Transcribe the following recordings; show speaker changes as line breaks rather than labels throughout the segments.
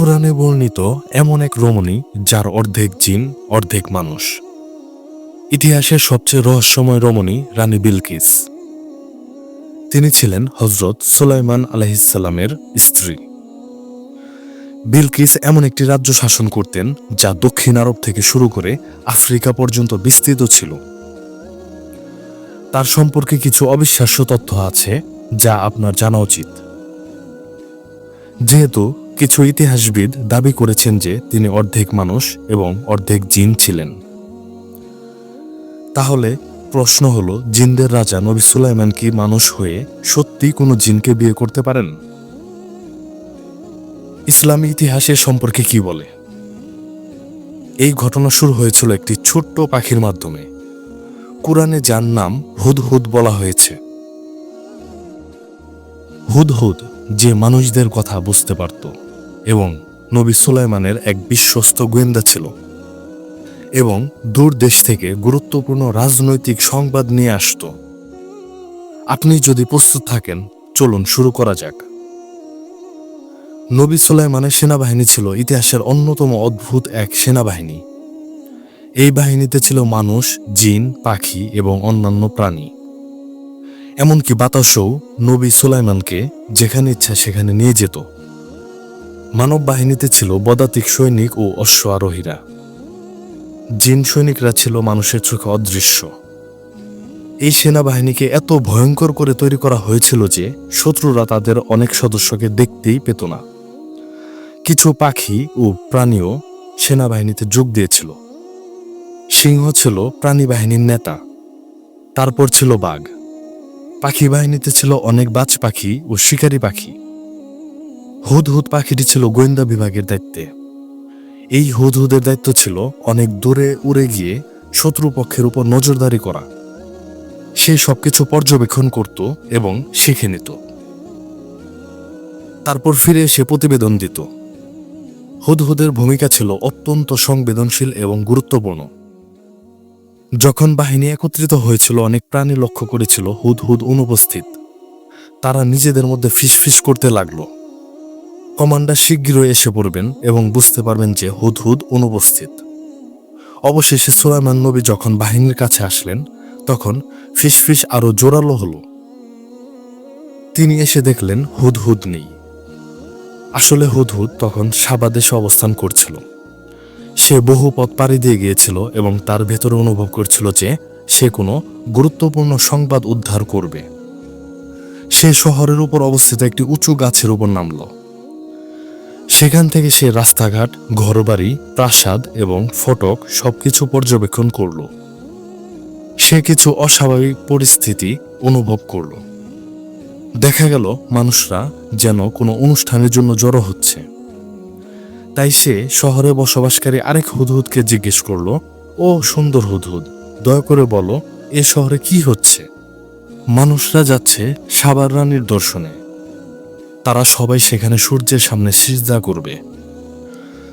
কুরআনে বর্ণিত এমন এক রমণী যার অর্ধেক জিন অর্ধেক মানুষ। ইতিহাসের সবচেয়ে রহস্যময় রমণী রানী বিলকিস। তিনি ছিলেন হযরত সুলাইমান আলাইহিসসালামের স্ত্রী। বিলকিস এমন একটি রাজ্য শাসন করতেন যা দক্ষিণ আরব থেকে শুরু করে আফ্রিকা পর্যন্ত বিস্তৃত ছিল। তার সম্পর্কে কিছু অবিশ্বাস্য তথ্য আছে যা আপনার জানা উচিত। যেহেতু কিছু ইতিহাসবিদ দাবি করেছেন যে তিনি অর্ধেক মানুষ এবং অর্ধেক জিন ছিলেন, তাহলে প্রশ্ন হলো, জিনদের রাজা নবী সুলাইমান কি মানুষ হয়ে সত্যি কোনো জিনকে বিয়ে করতে পারেন? ইসলামী ইতিহাসের সম্পর্কে কি বলে? এই ঘটনা শুরু হয়েছিল একটি ছোট্ট পাখির মাধ্যমে। কুরআনে যার নাম হুদহুদ বলা হয়েছে। হুদহুদ যে মানুষদের কথা বুঝতে পারত এবং নবী সুলাইমানের এক বিশ্বস্ত গোয়েন্দা ছিল এবং দূর দেশ থেকে গুরুত্বপূর্ণ রাজনৈতিক সংবাদ নিয়ে আসত। আপনি যদি প্রস্তুত থাকেন, চলুন শুরু করা যাক। নবী সুলাইমানের সেনাবাহিনী ছিল ইতিহাসের অন্যতম অদ্ভুত এক সেনাবাহিনী। এই বাহিনীতে ছিল মানুষ, জিন, পাখি এবং অন্যান্য প্রাণী। এমনকি বাতাসও নবী সুলাইমানকে যেখানে ইচ্ছা সেখানে নিয়ে যেত। মানব বাহিনীতে ছিল পদাতিক সৈনিক ও অশ্ব আরোহীরা। জিন সৈনিকরা ছিল মানুষের চোখে অদৃশ্য। এই সেনাবাহিনীকে এত ভয়ঙ্কর করে তৈরি করা হয়েছিল যে শত্রুরা তাদের অনেক সদস্যকে দেখতেই পেত না। কিছু পাখি ও প্রাণীও সেনাবাহিনীতে যোগ দিয়েছিল। সিংহ ছিল প্রাণী বাহিনীর নেতা। তারপর ছিল বাঘ। পাখি বাহিনীতে ছিল অনেক বাজ পাখি ও শিকারী পাখি। হুদহুদ পাখিটি ছিল গোয়েন্দা বিভাগের দায়িত্বে। এই হুদহুদের দায়িত্ব ছিল অনেক দূরে উড়ে গিয়ে শত্রুপক্ষের উপর নজরদারি করা। সে সবকিছু পর্যবেক্ষণ করত এবং শিখে নিত। তারপর ফিরে এসে প্রতিবেদন দিত। হুদহুদের ভূমিকা ছিল অত্যন্ত সংবেদনশীল এবং গুরুত্বপূর্ণ। যখন বাহিনী একত্রিত হয়েছিল, অনেক প্রাণী লক্ষ্য করেছিল হুদহুদ অনুপস্থিত। তারা নিজেদের মধ্যে ফিসফিস করতে লাগলো। কমান্ডার শীঘ্রই এসে পড়বেন এবং বুঝতে পারবেন যে হুদহুদ অনুপস্থিত। অবশেষে সুলাইমান নবী যখন বাহিনীর কাছে আসলেন, তখন ফিসফিস আরো জোরালো হলো। তিনি এসে দেখলেন হুদহুদ নেই। আসলে হুদহুদ তখন সাবা দেশে অবস্থান করছিল। সে বহু পথ পাড়ি দিয়ে গিয়েছিল এবং তার ভেতরে অনুভব করছিল যে সে কোনো গুরুত্বপূর্ণ সংবাদ উদ্ধার করবে। সে শহরের উপর অবস্থিত একটি উঁচু গাছের উপর নামল। সেখান থেকে সে রাস্তাঘাট, ঘরবাড়ি, প্রাসাদ এবং ফটক সবকিছু পর্যবেক্ষণ করল। সে কিছু অস্বাভাবিক পরিস্থিতি অনুভব করল। দেখা গেল মানুষরা যেন কোনো অনুষ্ঠানের জন্য জড়ো হচ্ছে। তাই সে শহরে বসবাসকারী আরেক হুদহুদকে জিজ্ঞেস করল, ও সুন্দর হুদহুদ, দয়া করে বলো, এ শহরে কি হচ্ছে? মানুষরা যাচ্ছে সাবার রানীর দর্শনে। তারা সবাই সেখানে সূর্যের সামনে সিজদা করবে।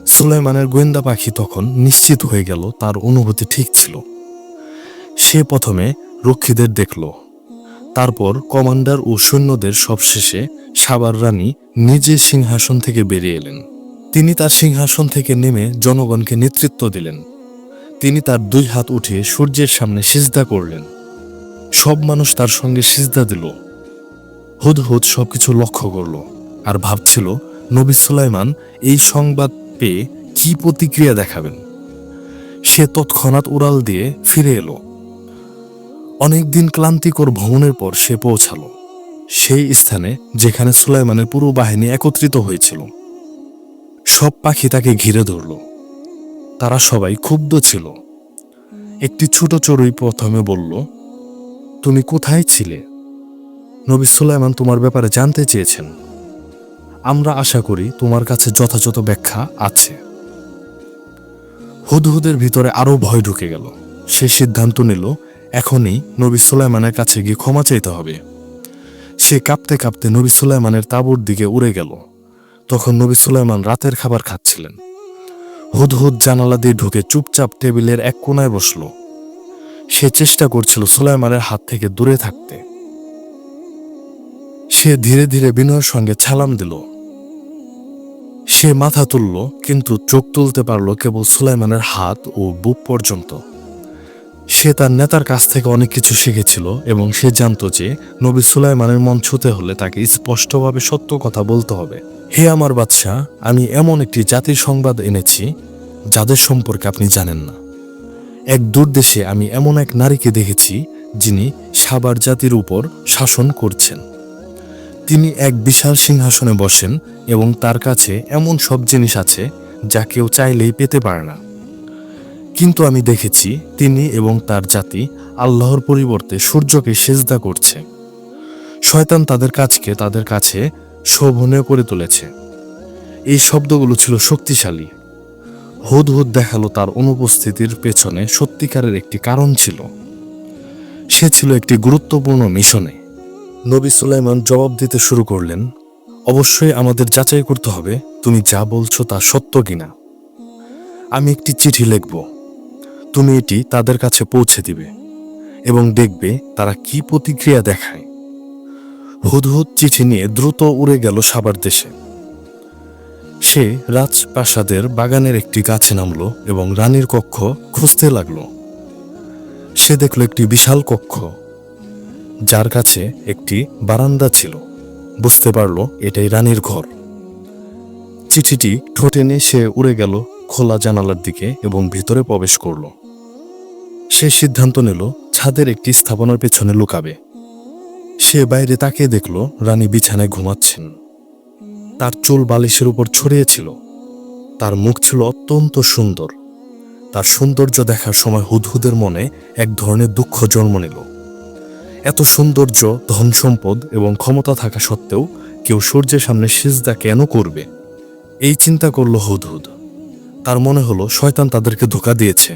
সুলাইমানের গোয়েন্দা পাখি তখন নিশ্চিত হয়ে গেল তার অনুভূতি ঠিক ছিল। সে প্রথমে রক্ষীদের দেখল, তারপর কমান্ডার ও সৈন্যদের। সবশেষে সাবার রানী নিজে সিংহাসন থেকে বেরিয়ে এলেন। তিনি তার সিংহাসন থেকে নেমে জনগণকে নেতৃত্ব দিলেন। তিনি তার দুই হাত উঠিয়ে সূর্যের সামনে সিজদা করলেন। সব মানুষ তার সঙ্গে সিজদা দিল। হুদহুদ সবকিছু লক্ষ্য করল আর ভাবছিল নবী সুলাইমান এই সংবাদ পেয়ে কি প্রতিক্রিয়া দেখাবেন। সে তৎক্ষণাৎ উড়াল দিয়ে ফিরে এলো। অনেকদিন ক্লান্তিকর ভ্রমণের পর সে পৌঁছালো সেই স্থানে যেখানে সুলাইমানের পুরো বাহিনী একত্রিত হয়েছিল। সব পাখি তাকে ঘিরে ধরল। তারা সবাই ক্ষুব্ধ ছিল। একটি ছোট চড়ুই প্রথমে বলল, তুমি কোথায় ছিলে? নবী সুলাইমান তোমার ব্যাপারে জানতে চেয়েছেন। আমরা আশা করি তোমার কাছে যথাযথ ব্যাখ্যা আছে। হুদহুদের ভিতরে আরো ভয় ঢুকে গেল। সে সিদ্ধান্ত নিল এখনই নবী সুলাইমানের কাছে গিয়ে ক্ষমা চাইতে হবে। সে কাঁপতে কাঁপতে নবী সুলাইমানের তাঁবুর দিকে উড়ে গেল। তখন নবী সুলাইমান রাতের খাবার খাচ্ছিলেন। হুদহুদ জানালা দিয়ে ঢুকে চুপচাপ টেবিলের এক কোনায় বসল। সে চেষ্টা করছিল সুলাইমানের হাত থেকে দূরে থাকতে। সে ধীরে ধীরে বিনয়ের সঙ্গে সালাম দিল। সে মাথা তুলল, কিন্তু চোখ তুলতে পারল কেবল সুলাইমানের হাত ও বুক পর্যন্ত। সে তার নেতার কাছ থেকে অনেক কিছু শিখেছিল এবং সে জানত যে নবী সুলাইমানের মন ছুঁতে হলে তাকে স্পষ্টভাবে সত্য কথা বলতে হবে। হে আমার বাদশা, আমি এমন একটি জাতির সংবাদ এনেছি যাদের সম্পর্কে আপনি জানেন না। এক দূর দেশে আমি এমন এক নারীকে দেখেছি যিনি সাবার জাতির উপর শাসন করছেন। তিনি এক বিশাল সিংহাসনে বসেন এবং তার কাছে এমন সব জিনিস আছে যা কেউ চাইলেই পেতে পারে না। কিন্তু আমি দেখেছি তিনি এবং তার জাতি আল্লাহর পরিবর্তে সূর্যকে সেজদা করছে। শয়তান তাদের কাজকে তাদের কাছে শোভনীয় করে তুলেছে। এই শব্দগুলো ছিল শক্তিশালী। হুদহুদ দেখালো তার অনুপস্থিতির পেছনে সত্যিকারের একটি কারণ ছিল। সে ছিল একটি গুরুত্বপূর্ণ মিশনে। নবী সুলাইমান জবাব দিতে শুরু করলেন, অবশ্যই আমাদের যাচাই করতে হবে তুমি যা বলছো তা সত্য কিনা। আমি একটি চিঠি লিখব, তুমি এটি তাদের কাছে পৌঁছে দিবে এবং দেখবে তারা কি প্রতিক্রিয়া দেখায়। হুদহুদ চিঠি নিয়ে দ্রুত উড়ে গেল সাবার দেশে। সে রাজপ্রাসাদের বাগানের একটি গাছে নামল এবং রানীর কক্ষ খুঁজতে লাগলো। সে দেখল একটি বিশাল কক্ষ, যার কাছে একটি বারান্দা ছিল। বুঝতে পারল এটাই রানীর ঘর। চিঠিটি ঠোঁটে নিয়ে সে উড়ে গেল খোলা জানালার দিকে এবং ভিতরে প্রবেশ করল। সে সিদ্ধান্ত নিল ছাদের একটি স্থাপনার পেছনে লুকাবে। সে বাইরে তাকিয়ে দেখল রানী বিছানায় ঘুমাচ্ছেন। তার চুল বালিশের উপর ছড়িয়েছিল। তার মুখ ছিল অত্যন্ত সুন্দর। তার সৌন্দর্য দেখার সময় হুদহুদের মনে এক ধরনের দুঃখ জন্ম নিল। এত সৌন্দর্য, ধন সম্পদ এবং ক্ষমতা থাকা সত্ত্বেও কেউ সূর্যের সামনে সিজদা কেন করবে? এই চিন্তা করল হুদহুদ। তার মনে হলো শয়তান তাদেরকে ধোঁকা দিয়েছে।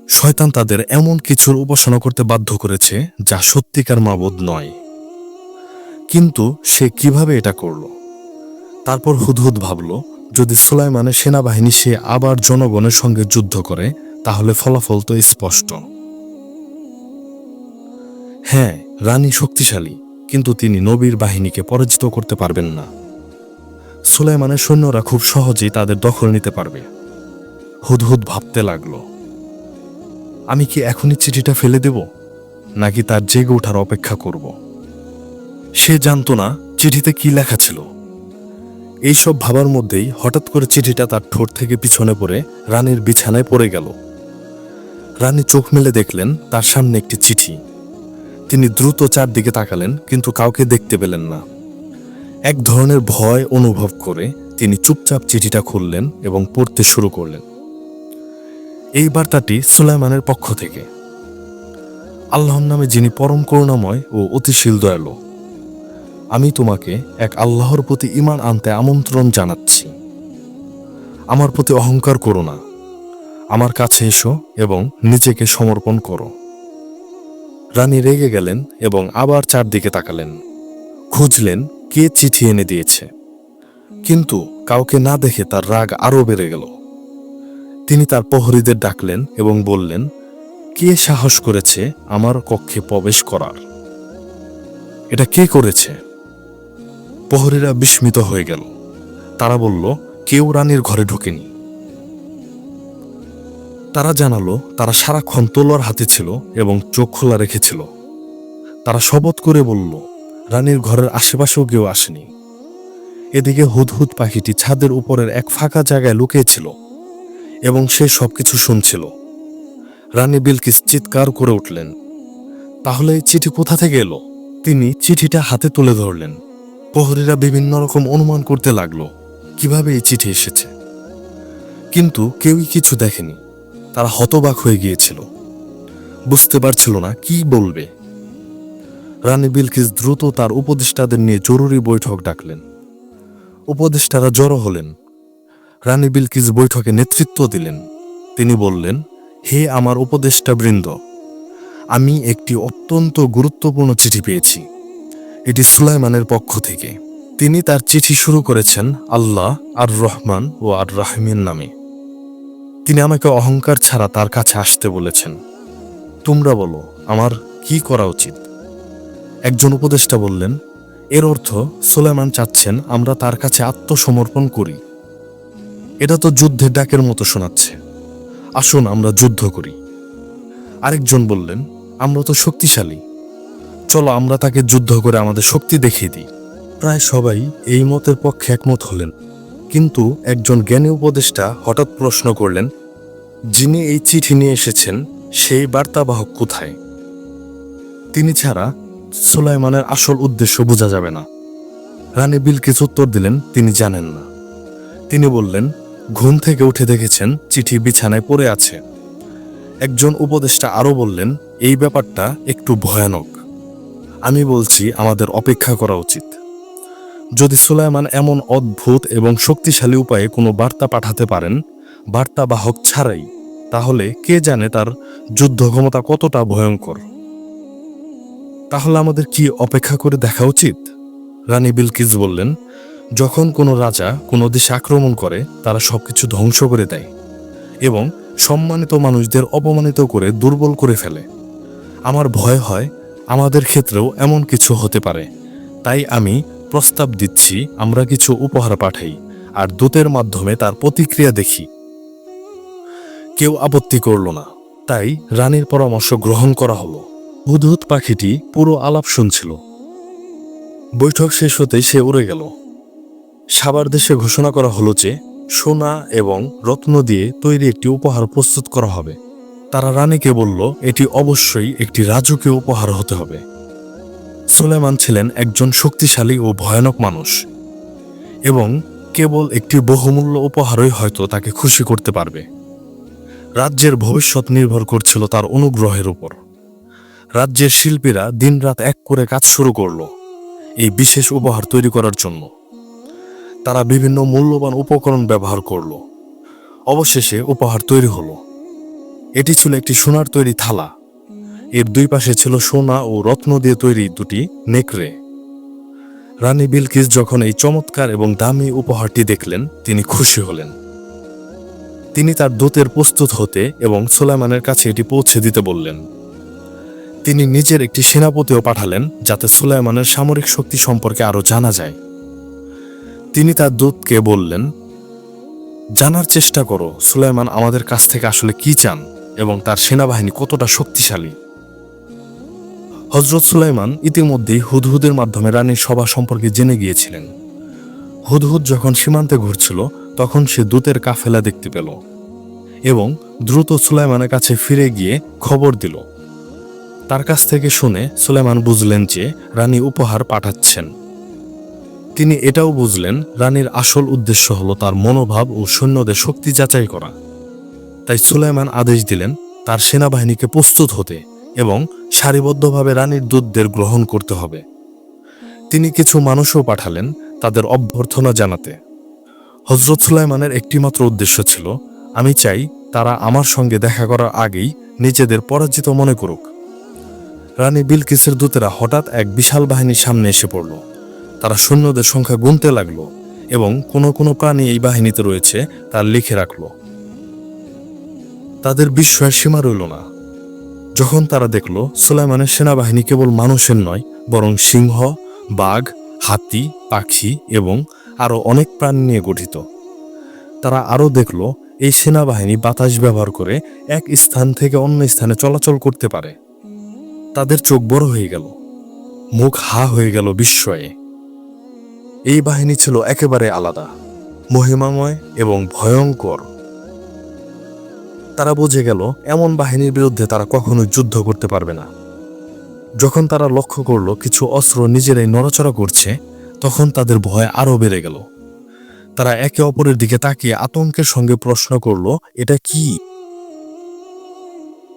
শয়তান তাদের এমন কিছুর উপাসনা করতে বাধ্য করেছে যা সত্যিকার মাবুদ নয়। কিন্তু সে কিভাবে এটা করল? তারপর হুদহুদ ভাবল, যদি সুলাইমানের সেনাবাহিনী সে আবার জনগণের সঙ্গে যুদ্ধ করে তাহলে ফলাফল তো স্পষ্ট। হ্যাঁ, রানী শক্তিশালী, কিন্তু তিনি নবীর বাহিনীকে পরাজিত করতে পারবেন না। সুলাইমানের সৈন্যরা খুব সহজেই তাদের দখল নিতে পারবে। হুদহুদ ভাবতে লাগলো, আমি কি এখনই চিঠিটা ফেলে দেব, নাকি তার জেগে ওঠার অপেক্ষা করব? সে জানত না চিঠিতে কি লেখা ছিল। এইসব ভাবার মধ্যেই হঠাৎ করে চিঠিটা তার ঠোঁট থেকে পিছনে পড়ে রানীর বিছানায় পড়ে গেল। রানী চোখ মেলে দেখলেন তার সামনে একটি চিঠি। তিনি দ্রুত চারদিকে তাকালেন, কিন্তু কাউকে দেখতে পেলেন না। এক ধরনের ভয় অনুভব করে তিনি চুপচাপ চিঠিটা খুললেন এবং পড়তে শুরু করলেন। এই বার্তাটি সুলাইমানের পক্ষ থেকে। আল্লাহর নামে, যিনি পরম করুণাময় ও অতিশীল দয়ালু। আমি তোমাকে এক আল্লাহর প্রতি ঈমান আনতে আমন্ত্রণ জানাচ্ছি। আমার প্রতি অহংকার করো না। আমার কাছে এসো এবং নিজেকে সমর্পণ করো। রানী রেগে গেলেন এবং আবার চারদিকে তাকালেন। খুঁজলেন কে চিঠি এনে দিয়েছে, কিন্তু কাউকে না দেখে তার রাগ আরো বেড়ে গেল। তিনি তার প্রহরীদের ডাকলেন এবং বললেন, কে সাহস করেছে আমার কক্ষে প্রবেশ করার? এটা কে করেছে? প্রহরীরা বিস্মিত হয়ে গেল। তারা বলল, কেউ রানীর ঘরে ঢোকেনি। তারা জানালো তারা সারাক্ষণ তলোয়ার হাতে ছিল এবং চোখ খোলা রেখেছিল। তারা শপথ করে বলল, রানীর ঘরের আশেপাশেও কেউ আসেনি। এদিকে হুদহুদ পাখিটি ছাদের উপরের এক ফাঁকা জায়গায় লুকিয়েছিল এবং সে সবকিছু শুনছিল। রানী বিলকিস চিৎকার করে উঠলেন, তাহলে এই চিঠি কোথা থেকে এলো? তিনি চিঠিটা হাতে তুলে ধরলেন। প্রহরীরা বিভিন্ন রকম অনুমান করতে লাগলো কিভাবে এই চিঠি এসেছে, কিন্তু কেউই কিছু দেখেনি। তারা হতবাক হয়ে গিয়েছিল, বুঝতে পারছিল না কি বলবে। রানী বিলকিস দ্রুত তার উপদেষ্টাদের নিয়ে জরুরি বৈঠক ডাকলেন। উপদেষ্টারা জড়ো হলেন। রানী বিলকিস বৈঠকে নেতৃত্ব দিলেন। তিনি বললেন, হে আমার উপদেষ্টা বৃন্দ, আমি একটি অত্যন্ত গুরুত্বপূর্ণ চিঠি পেয়েছি। এটি সুলাইমানের পক্ষ থেকে। তিনি তার চিঠি শুরু করেছেন আল্লাহ আর রহমান ও আর রাহিমের নামে। তিনি আমাকে অহংকার ছাড়া তার কাছে আসতে বলেছেন। তোমরা বলো আমার কি করা উচিত? একজন উপদেষ্টা বললেন, এর অর্থ সুলাইমান চাচ্ছেন আমরা তার কাছে আত্মসমর্পণ করি। এটা তো যুদ্ধের ডাকের মতো শোনাচ্ছে, আসুন আমরা যুদ্ধ করি। আরেকজন বললেন, আমরা তো শক্তিশালী, চলো আমরা তাকে যুদ্ধ করে আমাদের শক্তি দেখিয়ে দিই। প্রায় সবাই এই মতের পক্ষে একমত হলেন, কিন্তু একজন জ্ঞানী উপদেষ্টা হঠাৎ প্রশ্ন করলেন, যিনি এই চিঠি নিয়ে এসেছেন সেই বার্তাবাহক কোথায়? তিনি ছাড়া সুলাইমানের আসল উদ্দেশ্য বোঝা যাবে না। রানী বিলকিস উত্তর দিলেন, তিনি জানেন না। তিনি বললেন, ঘুম থেকে উঠে দেখেছেন চিঠি বিছানায় পড়ে আছে। একজন উপদেষ্টা আরও বললেন, এই ব্যাপারটা একটু ভয়ানক। আমি বলছি আমাদের অপেক্ষা করা উচিত। যদি সুলাইমান এমন অদ্ভুত এবং শক্তিশালী উপায়ে কোনো বার্তা পাঠাতে পারেন বার্তাবাহক ছাড়াই, তাহলে কে জানে তার যুদ্ধ ক্ষমতা কতটা ভয়ঙ্কর। তাহলে আমাদের কি অপেক্ষা করে দেখা উচিত? রানী বিলকিস বললেন, যখন কোনো রাজা কোনো দেশে আক্রমণ করে তারা সবকিছু ধ্বংস করে দেয় এবং সম্মানিত মানুষদের অপমানিত করে দুর্বল করে ফেলে। আমার ভয় হয় আমাদের ক্ষেত্রেও এমন কিছু হতে পারে। তাই আমি প্রস্তাব দিচ্ছি আমরা কিছু উপহার পাঠাই আর দূতের মাধ্যমে তার প্রতিক্রিয়া দেখি। কেউ আপত্তি করল না, তাই রানীর পরামর্শ গ্রহণ করা হলো। হুদহুদ পাখিটি পুরো আলাপ শুনছিল। বৈঠক শেষ হতেই সে উড়ে গেল। সাবার দেশে ঘোষণা করা হলো যে সোনা এবং রত্ন দিয়ে তৈরি একটি উপহার প্রস্তুত করা হবে। তারা রানীকে বলল এটি অবশ্যই একটি রাজকীয় উপহার হতে হবে। সুলাইমান ছিলেন একজন শক্তিশালী ও ভয়ানক মানুষ, এবং কেবল একটি বহুমূল্য উপহারই হয়তো তাকে খুশি করতে পারবে। রাজ্যের ভবিষ্যৎ নির্ভর করছিল তার অনুগ্রহের উপর। রাজ্যের শিল্পীরা দিনরাত এক করে কাজ শুরু করল এই বিশেষ উপহার তৈরি করার জন্য। তারা বিভিন্ন মূল্যবান উপকরণ ব্যবহার করল। অবশেষে উপহার তৈরি হলো। এটি ছিল একটি সোনার তৈরি থালা। এর দুই পাশে ছিল সোনা ও রত্ন দিয়ে তৈরি দুটি নেকড়ে। রানী বিলকিস যখন এই চমৎকার এবং দামি উপহারটি দেখলেন, তিনি খুশি হলেন। তিনি তার দূতের প্রস্তুত হতে এবং সুলাইমানের কাছে এটি পৌঁছে দিতে বললেন। তিনি নিজের একটি সেনাপতিও পাঠালেন যাতে সুলাইমানের সামরিক শক্তি সম্পর্কে আরও জানা যায়। তিনি তার দূতকে বললেন, জানার চেষ্টা করো সুলাইমান আমাদের কাছ থেকে আসলে কি চান এবং তার সেনাবাহিনী কতটা শক্তিশালী। হযরত সুলাইমান ইতিমধ্যেই হুদহুদের মাধ্যমে রানীর সভা সম্পর্কে জেনে গিয়েছিলেন। হুদহুদ যখন সীমান্তে ঘুরছিল তখন সে দূতের কাফেলা দেখতে পেল এবং দ্রুত সুলাইমানের কাছে ফিরে গিয়ে খবর দিল। তার কাছ থেকে শুনে সুলাইমান বুঝলেন যে রানী উপহার পাঠাচ্ছেন। তিনি এটাও বুঝলেন রানীর আসল উদ্দেশ্য হলো তার মনোভাব ও সৈন্যদের শক্তি যাচাই করা। তাই সুলাইমান আদেশ দিলেন তার সেনাবাহিনীকে প্রস্তুত হতে এবং সারিবদ্ধভাবে রানীর দূতদের গ্রহণ করতে হবে। তিনি কিছু মানুষও পাঠালেন তাদের অভ্যর্থনা জানাতে। হযরত সুলাইমানের একটিমাত্র উদ্দেশ্য ছিল, আমি চাই তারা আমার সঙ্গে দেখা করার আগেই নিজেদের পরাজিত মনে করুক। রানী বিলকিসের দূতেরা হঠাৎ এক বিশাল বাহিনীর সামনে এসে পড়ল। তারা সৈন্যদের সংখ্যা গুনতে লাগল এবং কোনো কোনো প্রাণী এই বাহিনীতে রয়েছে তা লিখে রাখল। তাদের বিস্ময়ের সীমা রইল না যখন তারা দেখল সুলাইমানের সেনাবাহিনী কেবল মানুষের নয়, বরং সিংহ, বাঘ, হাতি, পাখি এবং আরও অনেক প্রাণী নিয়ে গঠিত। তারা আরও দেখল এই সেনাবাহিনী বাতাস ব্যবহার করে এক স্থান থেকে অন্য স্থানে চলাচল করতে পারে। তাদের চোখ বড় হয়ে গেল, মুখ হা হয়ে গেল বিস্ময়ে। এই বাহিনী ছিল একেবারে আলাদা, মহিমাময় এবং ভয়ঙ্কর। তারা বুঝে গেল এমন বাহিনীর বিরুদ্ধে তারা কখনোই যুদ্ধ করতে পারবে না। যখন তারা লক্ষ্য করল কিছু অস্ত্র নিজেরাই নড়াচড়া করছে, তখন তাদের ভয় আরও বেড়ে গেল। তারা একে অপরের দিকে তাকিয়ে আতঙ্কের সঙ্গে প্রশ্ন করল, এটা কি?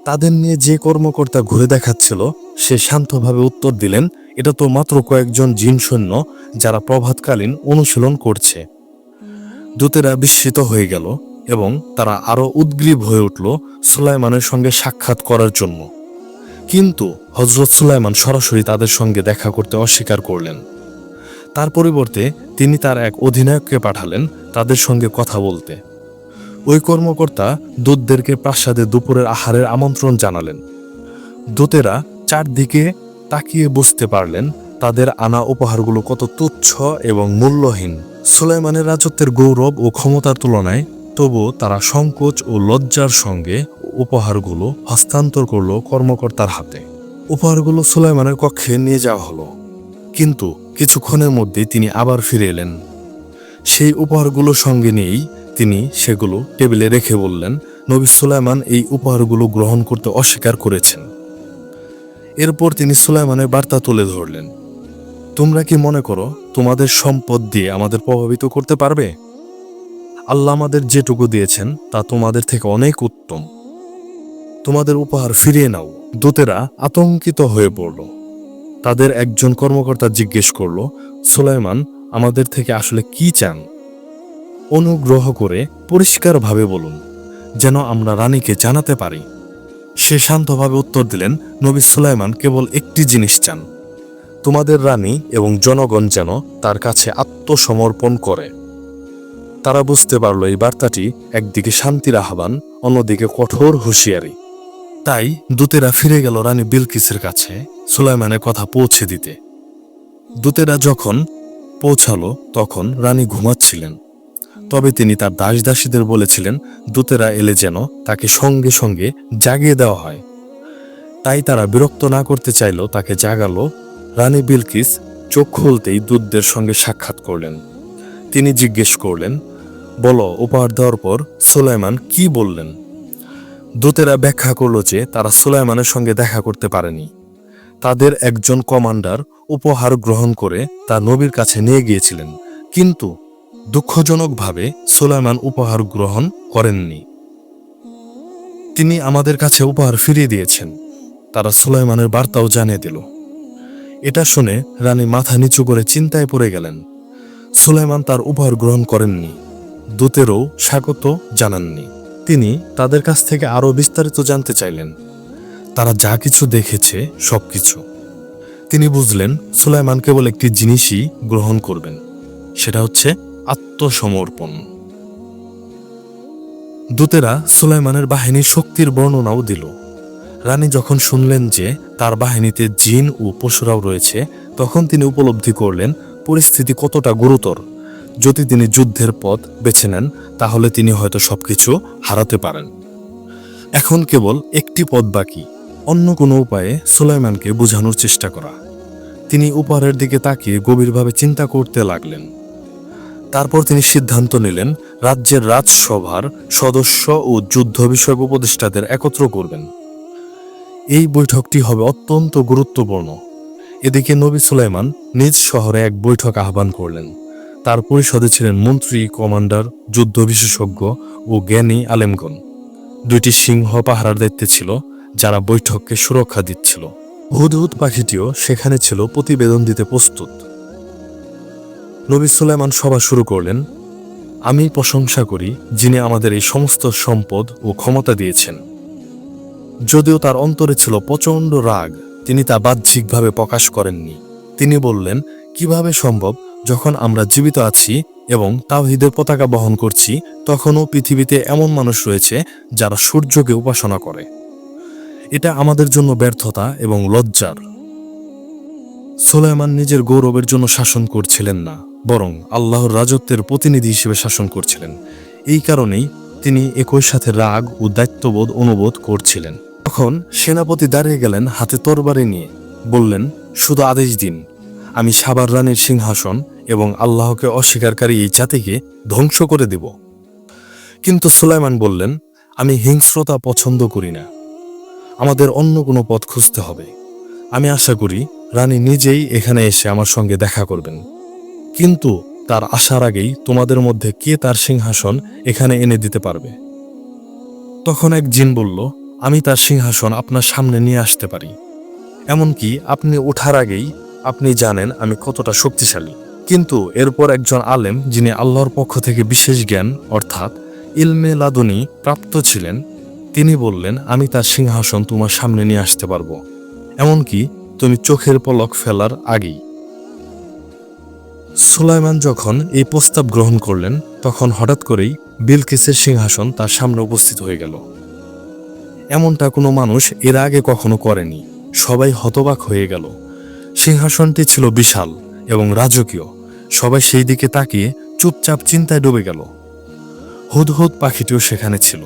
তাদের নিয়ে যে কর্মকর্তা ঘুরে দেখাচ্ছিল সে শান্তভাবে উত্তর দিলেন, এটা তো মাত্র কয়েকজন জিন সৈন্য যারা প্রভাতকালীন অনুশীলন করছে। দূতেরা বিস্মিত হয়ে গেল এবং তারা আরও উদ্গ্রীব হয়ে উঠল সুলাইমানের সঙ্গে সাক্ষাৎ করার জন্য। কিন্তু হযরত সুলাইমান সরাসরি তাদের সঙ্গে দেখা করতে অস্বীকার করলেন। তার পরিবর্তে তিনি তার এক অধিনায়ককে পাঠালেন তাদের সঙ্গে কথা বলতে। ওই কর্মকর্তা দূতদেরকে প্রাসাদে দুপুরের আহারের আমন্ত্রণ জানালেন। দূতেরা চারদিকে তাকিয়ে বুঝতে পারলেন তাদের আনা উপহারগুলো কত তুচ্ছ এবং মূল্যহীন। সুলাইমানের রাজত্বের গৌরব ও ক্ষমতার তুলনায় তবুও তারা সংকোচ ও লজ্জার সঙ্গে উপহারগুলো হস্তান্তর করল কর্মকর্তার হাতে। উপহারগুলো সুলাইমানের কক্ষে নিয়ে যাওয়া হলো, কিন্তু কিছুক্ষণের মধ্যেই তিনি আবার ফিরে এলেন। সেই উপহারগুলো সঙ্গে নিয়েই তিনি সেগুলো টেবিলে রেখে বললেন, নবী সুলাইমান এই উপহারগুলো গ্রহণ করতে অস্বীকার করেছেন। এরপর তিনি সুলাইমানের বার্তা তুলে ধরলেন, তোমরা কি মনে করো তোমাদের সম্পদ দিয়ে আমাদের প্রভাবিত করতে পারবে? আল্লাহ আমাদের যেটুকু দিয়েছেন তা তোমাদের থেকে অনেক উত্তম। তোমাদের উপহার ফিরিয়ে নাও। দূতেরা আতঙ্কিত হয়ে পড়ল। তাদের একজন কর্মকর্তা জিজ্ঞেস করল, সুলাইমান আমাদের থেকে আসলে কি চান? অনুগ্রহ করে পরিষ্কারভাবে বলুন, যেন আমরা রানীকে জানাতে পারি। সে শান্তভাবে উত্তর দিলেন, নবী সুলাইমান কেবল একটি জিনিস চান, তোমাদের রানী এবং জনগণ যেন তার কাছে আত্মসমর্পণ করে। তারা বুঝতে পারল এই বার্তাটি একদিকে শান্তির আহ্বান, অন্যদিকে কঠোর হুঁশিয়ারি। তাই দূতেরা ফিরে গেল রানী বিলকিসের কাছে সুলাইমানের কথা পৌঁছে দিতে। দূতেরা যখন পৌঁছালো তখন রানী ঘুমাচ্ছিলেন, তবে তিনি তার দাসদাসীদের বলেছিলেন দূতেরা এলে যেন তাকে সঙ্গে সঙ্গে জাগিয়ে দেওয়া হয়। তাই তারা বিরক্ত না করতে চাইল তাকে জাগালো। রানী বিলকিস চোখ খুলতেই দূতদের সঙ্গে সাক্ষাৎ করলেন। তিনি জিজ্ঞেস করলেন, বলো, উপহার দেওয়ার পর সুলাইমান কি বললেন? দূতেরা ব্যাখ্যা করল যে তারা সুলাইমানের সঙ্গে দেখা করতে পারেনি। তাদের একজন কমান্ডার উপহার গ্রহণ করে তা নবীর কাছে নিয়ে গিয়েছিলেন, কিন্তু দুঃখজনকভাবে সুলাইমান উপহার গ্রহণ করেননি। তিনি আমাদের কাছে উপহার ফিরিয়ে দিয়েছেন, তারা সুলাইমানের বার্তাও জানিয়ে দিল। এটা শুনে রানী মাথা নিচু করে চিন্তায় পড়ে গেলেন। সুলাইমান তার উপহার গ্রহণ করেননি, দূতেরও স্বাগত জানাননি। তিনি তাদের কাছ থেকে আরও বিস্তারিত জানতে চাইলেন, তারা যা কিছু দেখেছে সবকিছু। তিনি বুঝলেন সুলাইমান কেবল একটি জিনিসই গ্রহণ করবেন, সেটা হচ্ছে আত্মসমর্পণ। দূতেরা সুলাইমানের বাহিনীর শক্তির বর্ণনাও দিল। রানী যখন শুনলেন যে তার বাহিনীতে জিন ও পশুরাও রয়েছে, তখন তিনি উপলব্ধি করলেন পরিস্থিতি কতটা গুরুতর। যদি তিনি যুদ্ধের পথ বেছে নেন তাহলে তিনি হয়তো সবকিছু হারাতে পারেন। এখন কেবল একটি পথ বাকি, অন্য কোনো উপায়ে সুলাইমানকে বোঝানোর চেষ্টা করা। তিনি উপহারের দিকে তাকিয়ে গভীরভাবে চিন্তা করতে লাগলেন। তারপর তিনি সিদ্ধান্ত নিলেন রাজ্যের রাজসভার সদস্য ও যুদ্ধ বিষয়ক উপদেষ্টাদের একত্র করবেন। এই বৈঠকটি হবে অত্যন্ত গুরুত্বপূর্ণ। এদিকে নবী সুলাইমান নিজ শহরে এক বৈঠক আহ্বান করলেন। তার পরিষদে ছিলেন মন্ত্রী, কমান্ডার, যুদ্ধ বিশেষজ্ঞ ও জ্ঞানী আলেমগণ। দুইটি সিংহ পাহারার দায়িত্বে ছিল, যারা বৈঠককে সুরক্ষা দিচ্ছিল। হুদহুদ পাখিটিও সেখানে ছিল, প্রতিবেদন দিতে প্রস্তুত। নবী সুলাইমান সভা শুরু করলেন, আমি প্রশংসা করি যিনি আমাদের এই সমস্ত সম্পদ ও ক্ষমতা দিয়েছেন। যদিও তার অন্তরে ছিল প্রচণ্ড রাগ, তিনি তা বাহ্যিকভাবে প্রকাশ করেননি। তিনি বললেন, কিভাবে সম্ভব যখন আমরা জীবিত আছি এবং তাওহীদের পতাকা বহন করছি, তখনও পৃথিবীতে এমন মানুষ রয়েছে যারা সূর্যকে উপাসনা করে। এটা আমাদের জন্য ব্যর্থতা এবং লজ্জার। সুলাইমান নিজের গৌরবের জন্য শাসন করছিলেন না, বরং আল্লাহর রাজত্বের প্রতিনিধি হিসেবে শাসন করছিলেন। এই কারণেই তিনি একই সাথে রাগ ও দায়িত্ববোধ অনুভব করছিলেন। তখন সেনাপতি দাঁড়িয়ে গেলেন হাতে তরবারি নিয়ে, বললেন, শুধু আদেশ দিন, আমি সাবার রানীর সিংহাসন এবং আল্লাহকে অস্বীকারী এই জাতিকে ধ্বংস করে দেব। কিন্তু সুলাইমান বললেন, আমি হিংস্রতা পছন্দ করি না, আমাদের অন্য কোনো পথ খুঁজতে হবে। আমি আশা করি রানী নিজেই এখানে এসে আমার সঙ্গে দেখা করবেন, কিন্তু তার আসার আগেই তোমাদের মধ্যে কে তার সিংহাসন এখানে এনে দিতে পারবে? তখন এক জিন বলল, আমি তার সিংহাসন আপনার সামনে নিয়ে আসতে পারি। এমনকি আপনি ওঠার আগেই আপনি জানেন আমি কতটা শক্তিশালী। কিন্তু এরপর একজন আলেম, যিনি আল্লাহর পক্ষ থেকে বিশেষ জ্ঞান অর্থাৎ ইলমে লাদুনি প্রাপ্ত ছিলেন, তিনি বললেন, আমি তার সিংহাসন তোমার সামনে নিয়ে আসতে পারবো, এমনকি তুমি চোখের পলক ফেলার আগেই। সুলাইমান যখন এই প্রস্তাব গ্রহণ করলেন, তখন হঠাৎ করেই বিলকিসের সিংহাসন তার সামনে উপস্থিত হয়ে গেল। এমনটা কোনো মানুষ এর আগে কখনো করেনি। সবাই হতবাক হয়ে গেল। সিংহাসনটি ছিল বিশাল এবং রাজকীয়। সবাই সেই দিকে তাকিয়ে চুপচাপ চিন্তায় ডুবে গেল। হুদহুদ পাখিটিও সেখানে ছিল,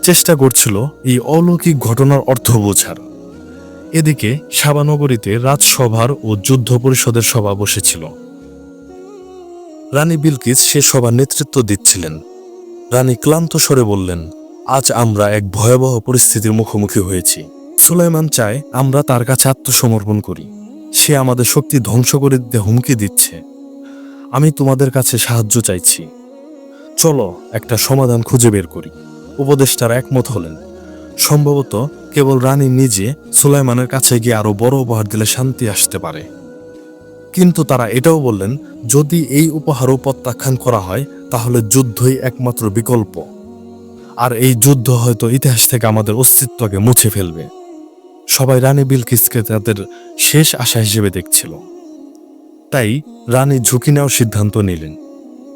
চেষ্টা করছিল এই অলৌকিক ঘটনার অর্থ বোঝার। এদিকে সাবানগরীতে রাজসভার ও যুদ্ধ পরিষদের সভা বসেছিল। রানী বিলকিস সে সভার নেতৃত্ব দিচ্ছিলেন। রানী ক্লান্ত স্বরে বললেন, আজ আমরা এক ভয়াবহ পরিস্থিতির মুখোমুখি হয়েছি। সুলাইমান চায় আমরা তার কাছে আত্মসমর্পণ করি। সে আমাদের শক্তি ধ্বংস করে দিতে হুমকি দিচ্ছে। আমি তোমাদের কাছে সাহায্য চাইছি। চলো একটা সমাধান খুঁজে বের করি। উপদেষ্টারা একমত হলেন। সম্ভবত কেবল রানী নিজে সুলাইমানের কাছে গিয়ে আরো বড় উপহার দিলে শান্তি আসতে পারে। কিন্তু তারা এটাও বললেন, যদি এই উপহারও প্রত্যাখ্যান করা হয় তাহলে যুদ্ধই একমাত্র বিকল্প, আর এই যুদ্ধ হয়তো ইতিহাস থেকে আমাদের অস্তিত্বকে মুছে ফেলবে। সবাই রানী বিলকিসকে তাদের শেষ আশা হিসেবে দেখছিল। তাই রানী ঝুঁকি নেওয়ার সিদ্ধান্ত নিলেন।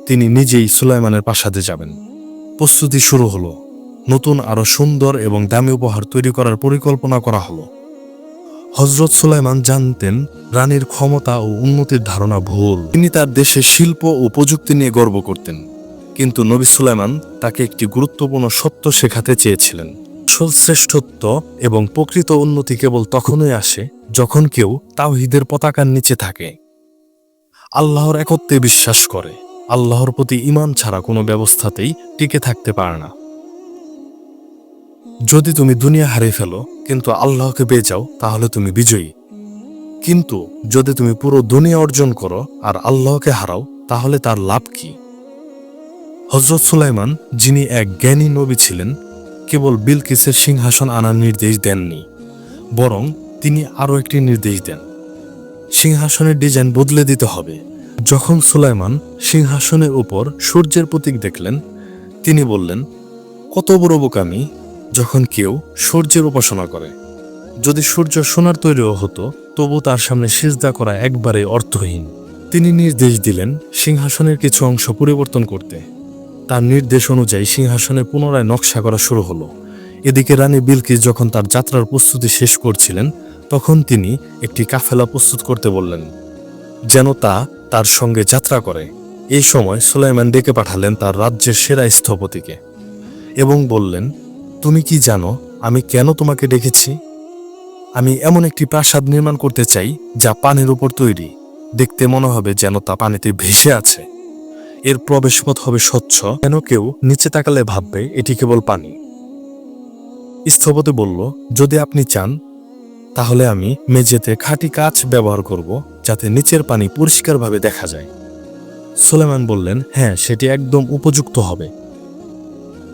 তিনি নিজেই সুলাইমানের প্রাসাদে যাবেন। প্রস্তুতি শুরু হলো। নতুন আরো সুন্দর এবং দামি উপহার তৈরি করার পরিকল্পনা করা হলো। হযরত সুলাইমান জানতেন রানীর ক্ষমতা ও উন্নতির ধারণা ভুল। তিনি তার দেশের শিল্প ও প্রযুক্তি নিয়ে গর্ব করতেন। কিন্তু নবী সুলাইমান তাকে একটি গুরুত্বপূর্ণ সত্য শেখাতে চেয়েছিলেন। শ্রেষ্ঠত্ব এবং প্রকৃত উন্নতি কেবল তখনই আসে যখন কেউ তাওহীদের পতাকার নিচে থাকে, আল্লাহর একত্বে বিশ্বাস করে। আল্লাহর প্রতি ঈমান ছাড়া কোনো ব্যবস্থাতেই টিকে থাকতে পারে না। যদি তুমি দুনিয়া হারিয়ে ফেলো কিন্তু আল্লাহকে পেয়ে যাও তাহলে তুমি বিজয়ী। কিন্তু যদি তুমি পুরো দুনিয়া অর্জন করো আর আল্লাহকে হারাও তাহলে তার লাভ কি? হযরত সুলাইমান, যিনি এক জ্ঞানী নবী ছিলেন, কেবল বিলকিসের সিংহাসন আনার নির্দেশ দেননি, বরং তিনি আরও একটি নির্দেশ দেন। সিংহাসনের ডিজাইন বদলে দিতে হবে। যখন সুলাইমান সিংহাসনের উপর সূর্যের প্রতীক দেখলেন, তিনি বললেন, কত বড় বোকামি যখন কেউ সূর্যের উপাসনা করে। যদি সূর্য সোনার তৈরিও হতো তবু তার সামনে সিজদা করা একবারে অর্থহীন। তিনি নির্দেশ দিলেন সিংহাসনের কিছু অংশ পরিবর্তন করতে। তার নির্দেশ অনুযায়ী সিংহাসনে পুনরায় নকশা করা শুরু হলো। এদিকে রানী বিলকিস যখন তার যাত্রার প্রস্তুতি শেষ করছিলেন তখন তিনি একটি কাফেলা প্রস্তুত করতে বললেন, যেন তা তার সঙ্গে যাত্রা করে। এই সময় সুলাইমান ডেকে পাঠালেন তার রাজ্যের সেরা স্থপতিকে এবং বললেন, তুমি কি জানো আমি কেন তোমাকে ডেকেছি? আমি এমন একটি প্রাসাদ নির্মাণ করতে চাই যা পানির উপর তৈরি। দেখতে মনে হবে যেন তা পানিতে ভেসে আছে। এর প্রবেশপথ হবে স্বচ্ছ, যেন কেউ নিচে তাকালে ভাববে এটি কেবল পানি। স্থপতি বলল, যদি আপনি চান তাহলে আমি মেঝেতে খাঁটি কাঁচ ব্যবহার করব যাতে নিচের পানি পরিষ্কারভাবে দেখা যায়। সুলাইমান বললেন, হ্যাঁ, সেটি একদম উপযুক্ত হবে।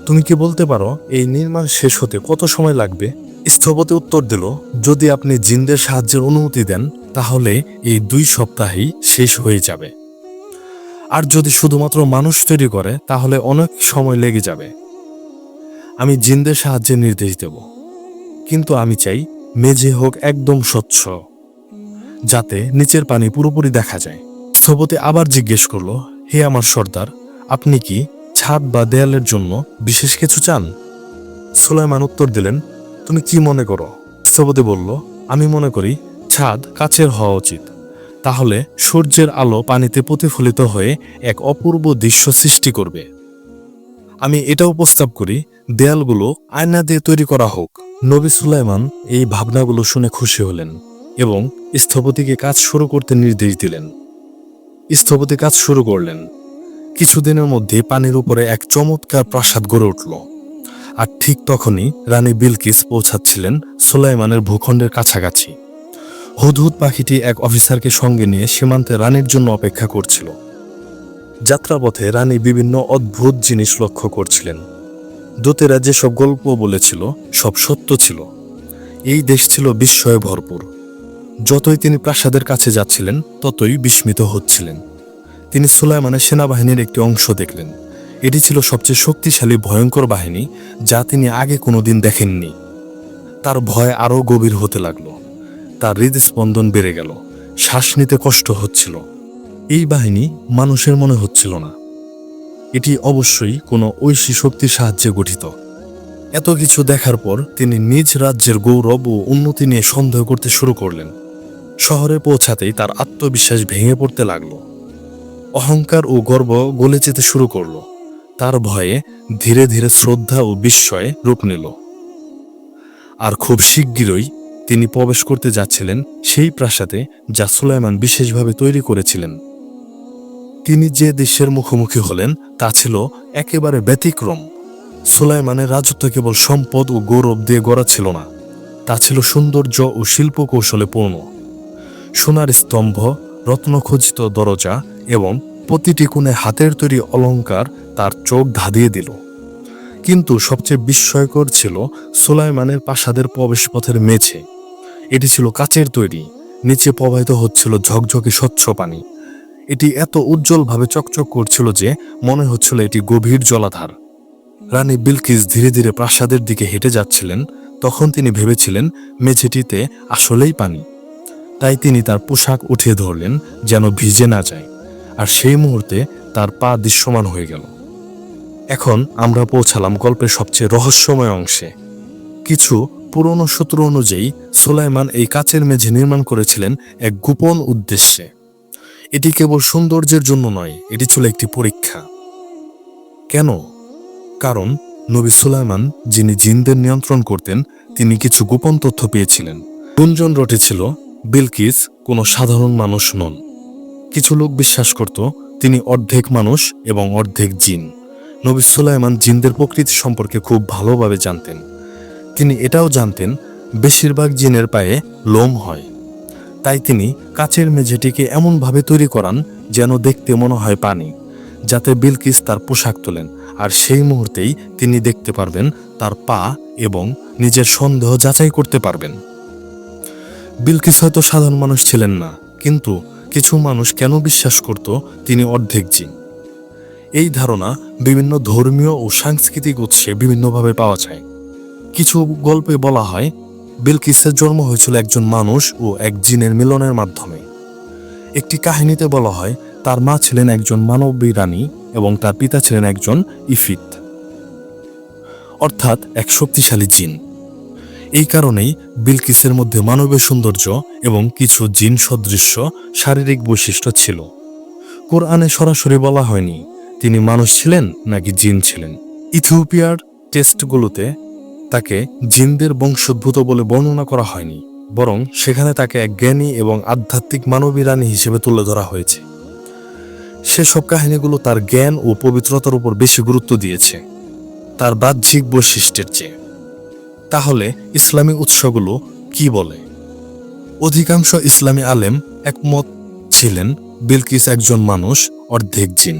তুমি কি বলতে পারো এই নির্মাণ শেষ হতে কত সময় লাগবে? স্থপতি উত্তর দিল, যদি আপনি জিনদের সাহায্যের অনুমতি দেন তাহলে এই 2 সপ্তাহেই শেষ হয়ে যাবে। আর যদি শুধুমাত্র মানুষ তৈরি করে তাহলে অনেক সময় লেগে যাবে। আমি জিনদের সাহায্যে নির্দেশ দেব, কিন্তু আমি চাই মেঝে হোক একদম স্বচ্ছ, যাতে নিচের পানি পুরোপুরি দেখা যায়। স্থপতি আবার জিজ্ঞেস করল, হে আমার সর্দার, আপনি কি ছাদ বা দেয়ালের জন্য বিশেষ কিছু চান? সুলাইমান উত্তর দিলেন, তুমি কি মনে করো? স্থপতি বলল, আমি মনে করি ছাদ কাচের হওয়া উচিত। তাহলে সূর্যের আলো পানিতে প্রতিফলিত হয়ে এক অপূর্ব দৃশ্য সৃষ্টি করবে। আমি এটাও প্রস্তাব করি দেয়ালগুলো আয়না দিয়ে তৈরি করা হোক। নবী সুলাইমান এই ভাবনাগুলো শুনে খুশি হলেন এবং স্থপতিকে কাজ শুরু করতে নির্দেশ দিলেন। স্থপতি কাজ শুরু করলেন। কিছুদিনের মধ্যে পানির উপরে এক চমৎকার প্রাসাদ গড়ে উঠল। আর ঠিক তখনই রানী বিলকিস পৌঁছাচ্ছিলেন সুলাইমানের ভূখণ্ডের কাছাকাছি। হুদহুদ পাখিটি এক অফিসারকে সঙ্গে নিয়ে সীমান্তে রানীর জন্য অপেক্ষা করছিল। যাত্রাপথে রানী বিভিন্ন অদ্ভুত জিনিস লক্ষ্য করছিলেন। দূতেরা যেসব গল্প বলেছিল সব সত্য ছিল। এই দেশ ছিল বিস্ময়ে ভরপুর। যতই তিনি প্রাসাদের কাছে যাচ্ছিলেন ততই বিস্মিত হচ্ছিলেন। তিনি সুলাইমানের সেনাবাহিনীর একটি অংশ দেখলেন। এটি ছিল সবচেয়ে শক্তিশালী ভয়ঙ্কর বাহিনী যা তিনি আগে কোনোদিন দেখেননি। তার ভয় আরও গভীর হতে লাগলো। তার হৃদস্পন্দন বেড়ে গেল। শ্বাস নিতে কষ্ট হচ্ছিল। এই বাহিনী মানুষের মনে হচ্ছিল না। এটি অবশ্যই কোনো ঐশী শক্তির সাহায্যে গঠিত। এত কিছু দেখার পর তিনি নিজ রাজ্যের গৌরব ও উন্নতি নিয়ে সন্দেহ করতে শুরু করলেন। শহরে পৌঁছাতেই তার আত্মবিশ্বাস ভেঙে পড়তে লাগলো। অহংকার ও গর্ব গলে যেতে শুরু করলো। তার ভয়ে ধীরে ধীরে শ্রদ্ধা ও বিস্ময়ে রূপ নিল। আর খুব শিগগিরই তিনি প্রবেশ করতে যাচ্ছিলেন সেই প্রাসাদে যা সুলাইমান বিশেষভাবে তৈরি করেছিলেন। তিনি যে দৃশ্যের মুখোমুখি হলেন তা ছিল একেবারে ব্যতিক্রম। সুলাইমানের রাজত্ব কেবল সম্পদ ও গৌরব দিয়ে গড়া ছিল না, তা ছিল সৌন্দর্য ও শিল্প কৌশলে পূর্ণ। সোনার স্তম্ভ, রত্নখচিত দরজা এবং প্রতিটি কোণে হাতের তৈরি অলংকার তার চোখ ধাঁধিয়ে দিল। কিন্তু সবচেয়ে বিস্ময়কর ছিল সুলাইমানের প্রাসাদের প্রবেশপথের মেঝে। এটি ছিল কাচের তৈরি, নিচে প্রবাহিত হচ্ছিল ঝকঝকে স্বচ্ছ পানি। এটি এত উজ্জ্বলভাবে চকচক করছিল যে মনে হচ্ছিল এটি গভীর জলাধার। রানী বিলকিস ধীরে ধীরে প্রাসাদের দিকে হেঁটে যাচ্ছিলেন। তখন তিনি ভেবেছিলেন মেঝেটিতে আসলেই পানি। তাই তিনি তার পোশাক উঠিয়ে ধরলেন যেন ভিজে না যায়, আর সেই মুহূর্তে তার পা দৃশ্যমান হয়ে গেল। এখন আমরা পৌঁছালাম গল্পের সবচেয়ে রহস্যময় অংশে। কিছু পুরনো সূত্র অনুযায়ী সুলাইমান এই কাচের মেঝে নির্মাণ করেছিলেন এক গোপন উদ্দেশ্যে। এটি কেবল সৌন্দর্যের জন্য নয়, এটি ছিল একটি পরীক্ষা। কেন? কারণ নবী সুলাইমান, যিনি জিনদের নিয়ন্ত্রণ করতেন, তিনি কিছু গোপন তথ্য পেয়েছিলেন। গুঞ্জন রটেছিল বিলকিস কোনো সাধারণ মানুষ নন। কিছু লোক বিশ্বাস করত তিনি অর্ধেক মানুষ এবং অর্ধেক জিন। নবী সুলাইমান জিনদের প্রকৃতি সম্পর্কে খুব ভালোভাবে জানতেন। তিনি এটাও জানতেন বেশিরভাগ জিনের পায়ে লোম হয়। তাই তিনি কাচের মেঝেটিকে এমনভাবে তৈরি করান যেন দেখতে মনে হয় পানি, যাতে বিলকিস তার পোশাক তোলেন, আর সেই মুহূর্তেই তিনি দেখতে পারবেন তার পা এবং নিজের সন্দেহ যাচাই করতে পারবেন। বিলকিস হয়তো সাধারণ মানুষ ছিলেন না, কিন্তু কিছু মানুষ কেন বিশ্বাস করত তিনি অর্ধেক জিন? এই ধারণা বিভিন্ন ধর্মীয় ও সাংস্কৃতিক উৎসে বিভিন্নভাবে পাওয়া যায়। কিছু গল্পে বলা হয় বিলকিসের জন্ম হয়েছিল একজন মানুষ ও এক জিনের মিলনের মাধ্যমে। একটি কাহিনীতে বলা হয় তার মা ছিলেন একজন মানবী রানী এবং তার পিতা ছিলেন একজন ইফিত, অর্থাৎ এক শক্তিশালী জিন। এই কারণেই বিলকিসের মধ্যে মানবীয় সৌন্দর্য এবং কিছু জিন সদৃশ্য শারীরিক বৈশিষ্ট্য ছিল। কোরআনে সরাসরি বলা হয়নি তিনি মানুষ ছিলেন নাকি জিন ছিলেন। ইথিওপিয়ার টেস্টগুলোতে তাকে জিনদের বংশোদ্ভূত বলে বর্ণনা করা হয়নি, বরং সেখানে তাকে এক জ্ঞানী এবং আধ্যাত্মিক মানবী রানী হিসেবে তুলে ধরা হয়েছে। সেসব কাহিনীগুলো তার জ্ঞান ও পবিত্রতার উপর বেশি গুরুত্ব দিয়েছে, তার বাহ্যিক বৈশিষ্ট্যের চেয়ে। তাহলে ইসলামী উৎসগুলো কি বলে? অধিকাংশ ইসলামী আলেম একমত ছিলেন বিলকিস একজন মানুষ, অর্ধেক জিন।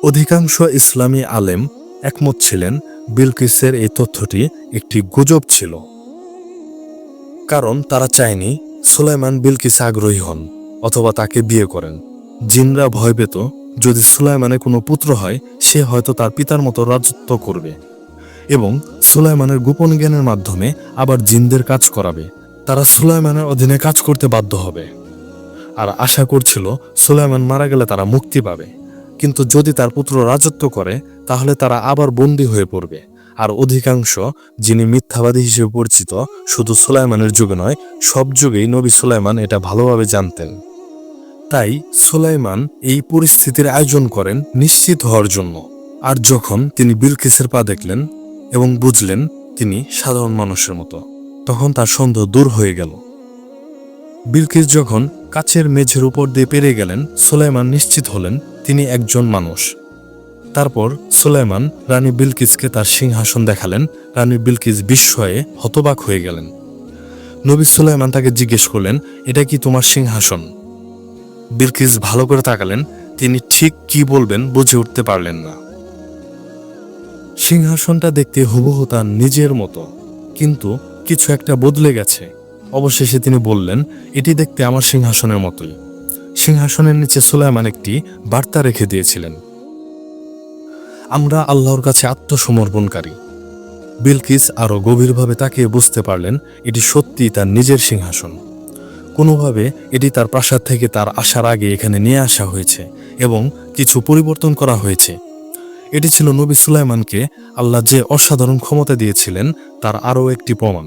অধিকাংশ ইসলামী আলেম একমত ছিলেন বিলকিসের এই তথ্যটি একটি গুজব ছিল, কারণ তারা চায়নি সুলাইমান বিলকিসে আগ্রহী হন অথবা তাকে বিয়ে করেন। জিনরা ভয় পেত যদি সুলাইমানের কোনো পুত্র হয়, সে হয়তো তার পিতার মতো রাজত্ব করবে এবং সুলাইমানের গোপন জ্ঞানের মাধ্যমে আবার জিনদের কাজ করাবে। তারা সুলাইমানের অধীনে কাজ করতে বাধ্য হবে আর আশা করছিল সুলাইমান মারা গেলে তারা মুক্তি পাবে। কিন্তু যদি তার পুত্র রাজত্ব করে তাহলে তারা আবার বন্দী হয়ে পড়বে। আর অধিকাংশ যিনি মিথ্যাবাদী হিসেবে পরিচিত, শুধু সুলাইমানের যুগে নয়, সব যুগেই নবী সুলাইমান এটা ভালোভাবে জানতেন। তাই সুলাইমান এই পরিস্থিতির আয়োজন করেন নিশ্চিত হওয়ার জন্য। আর যখন তিনি বিলকিসের পা দেখলেন এবং বুঝলেন তিনি সাধারণ মানুষের মতো, তখন তার সন্দেহ দূর হয়ে গেল। বিলকিস যখন কাচের মেঝের উপর দিয়ে পেরে গেলেন, সুলাইমান নিশ্চিত হলেন তিনি একজন মানুষ। তারপর সুলাইমান রানী বিলকিসকে তার সিংহাসন দেখালেন। রানী বিলকিস বিস্ময়ে হতবাক হয়ে গেলেন। নবী সুলাইমান তাকে জিজ্ঞেস করলেন, এটা কি তোমার সিংহাসন? বিলকিস ভালো করে তাকালেন। তিনি ঠিক কি বলবেন বুঝে উঠতে পারলেন না। সিংহাসনটা দেখতে হুবহু তার নিজের মতো, কিন্তু কিছু একটা বদলে গেছে। অবশেষে তিনি বললেন, এটি দেখতে আমার সিংহাসনের মতোই। সিংহাসনের নিচে সুলাইমান একটি বার্তা রেখে দিয়েছিলেন, আমরা আল্লাহর কাছে আত্মসমর্পণকারী। বিলকিস আরও গভীরভাবে তাকিয়ে বুঝতে পারলেন এটি সত্যিই তার নিজের সিংহাসন। কোনোভাবে এটি তার প্রাসাদ থেকে তার আসার আগে এখানে নিয়ে আসা হয়েছে এবং কিছু পরিবর্তন করা হয়েছে। এটি ছিল নবী সুলাইমানকে আল্লাহ যে অসাধারণ ক্ষমতা দিয়েছিলেন তার আরও একটি প্রমাণ।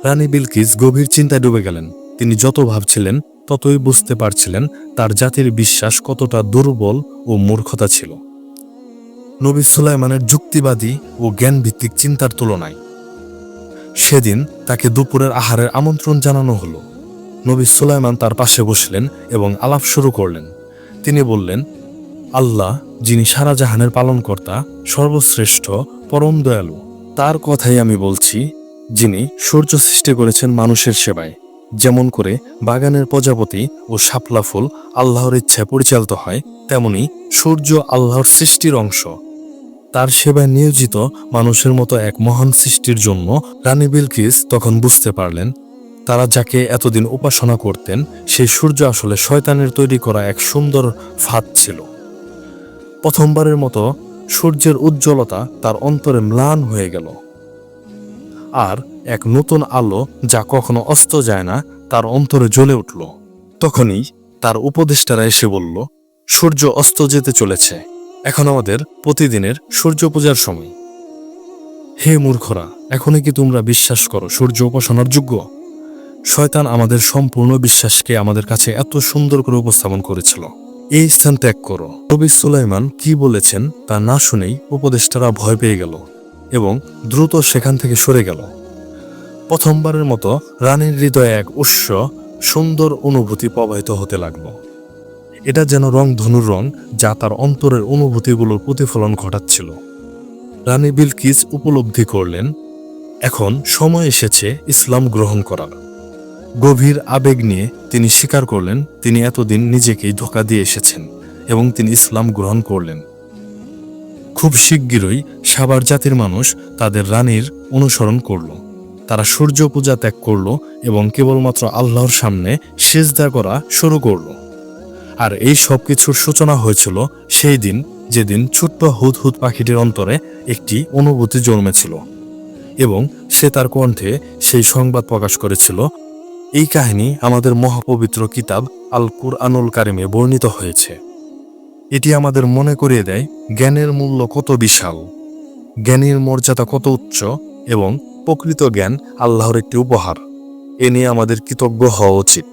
রানী বিলকিস গভীর চিন্তায় ডুবে গেলেন। তিনি যত ভাবছিলেন ততই বুঝতে পারছিলেন তার জাতির বিশ্বাস কতটা দুর্বল ও মূর্খতা ছিল নবী সুলাইমানের যুক্তিবাদী ও জ্ঞানভিত্তিক চিন্তার তুলনায়। সেদিন তাকে দুপুরের আহারের আমন্ত্রণ জানানো হলো। নবী সুলাইমান তার পাশে বসলেন এবং আলাপ শুরু করলেন। তিনি বললেন, আল্লাহ, যিনি সারা জাহানের পালনকর্তা, সর্বশ্রেষ্ঠ, পরম দয়ালু, তার কথাই আমি বলছি, যিনি সূর্য সৃষ্টি করেছেন মানুষের সেবায়। যেমন করে বাগানের প্রজাপতি ও শাপলা ফুল আল্লাহর ইচ্ছায় পরিচালিত হয়, তেমনি সূর্য আল্লাহর সৃষ্টির অংশ। তার সেবায় নিয়োজিত মানুষের মতো এক মহান সৃষ্টির জন্য রানী বিলকিস তখন বুঝতে পারলেন, তারা যাকে এতদিন উপাসনা করতেন সেই সূর্য আসলে শয়তানের তৈরি করা এক সুন্দর ফাঁদ ছিল। প্রথমবারের মতো সূর্যের উজ্জ্বলতা তার অন্তরে ম্লান হয়ে গেল, আর এক নতুন আলো যা কখনো অস্ত যায় না তার অন্তরে জ্বলে উঠল। তখনই তার উপদেষ্টারা এসে বলল, সূর্য অস্ত যেতে চলেছে, এখন আমাদের প্রতিদিনের সূর্য পূজার সময়। হে মূর্খরা, এখনই কি তোমরা বিশ্বাস করো সূর্য উপাসনার যোগ্য? শয়তান আমাদের সম্পূর্ণ বিশ্বাসকে আমাদের কাছে এত সুন্দর করে উপস্থাপন করেছিল। এই স্থান ত্যাগ করো। নবী সুলাইমান কি বলেছেন তা না শুনেই উপদেষ্টারা ভয় পেয়ে গেল এবং দ্রুত সেখান থেকে সরে গেল। প্রথমবারের মতো রানীর হৃদয়ে এক সুন্দর অনুভূতি প্রবাহিত হতে লাগলো। এটা যেন রংধনুর রং, যা তার অন্তরের অনুভূতিগুলোর প্রতিফলন ঘটাচ্ছিল। রানী বিলকিস উপলব্ধি করলেন, এখন সময় এসেছে ইসলাম গ্রহণ করার। গভীর আবেগ নিয়ে তিনি স্বীকার করলেন তিনি এতদিন নিজেকেই ধোঁকা দিয়ে এসেছেন এবং তিনি ইসলাম গ্রহণ করলেন। খুব শিগগিরই সাবার জাতির মানুষ তাদের রানীর অনুসরণ করল। তারা সূর্য পূজা ত্যাগ করল এবং কেবলমাত্র আল্লাহর সামনে সিজদা করা শুরু করল। আর এই সব কিছুর সূচনা হয়েছিল সেই দিন, যেদিন ছোট্ট হুদহুদ পাখিটির অন্তরে একটি অনুভূতি জন্মেছিল এবং সে তার কণ্ঠে সেই সংবাদ প্রকাশ করেছিল। এই কাহিনী আমাদের মহাপবিত্র কিতাব আল কুরআনুল কারিমে বর্ণিত হয়েছে। এটি আমাদের মনে করিয়ে দেয় জ্ঞানের মূল্য কত বিশাল, জ্ঞানীর মর্যাদা কত উচ্চ এবং প্রকৃত জ্ঞান আল্লাহর একটি উপহার। এ নিয়ে আমাদের কৃতজ্ঞ হওয়া উচিত।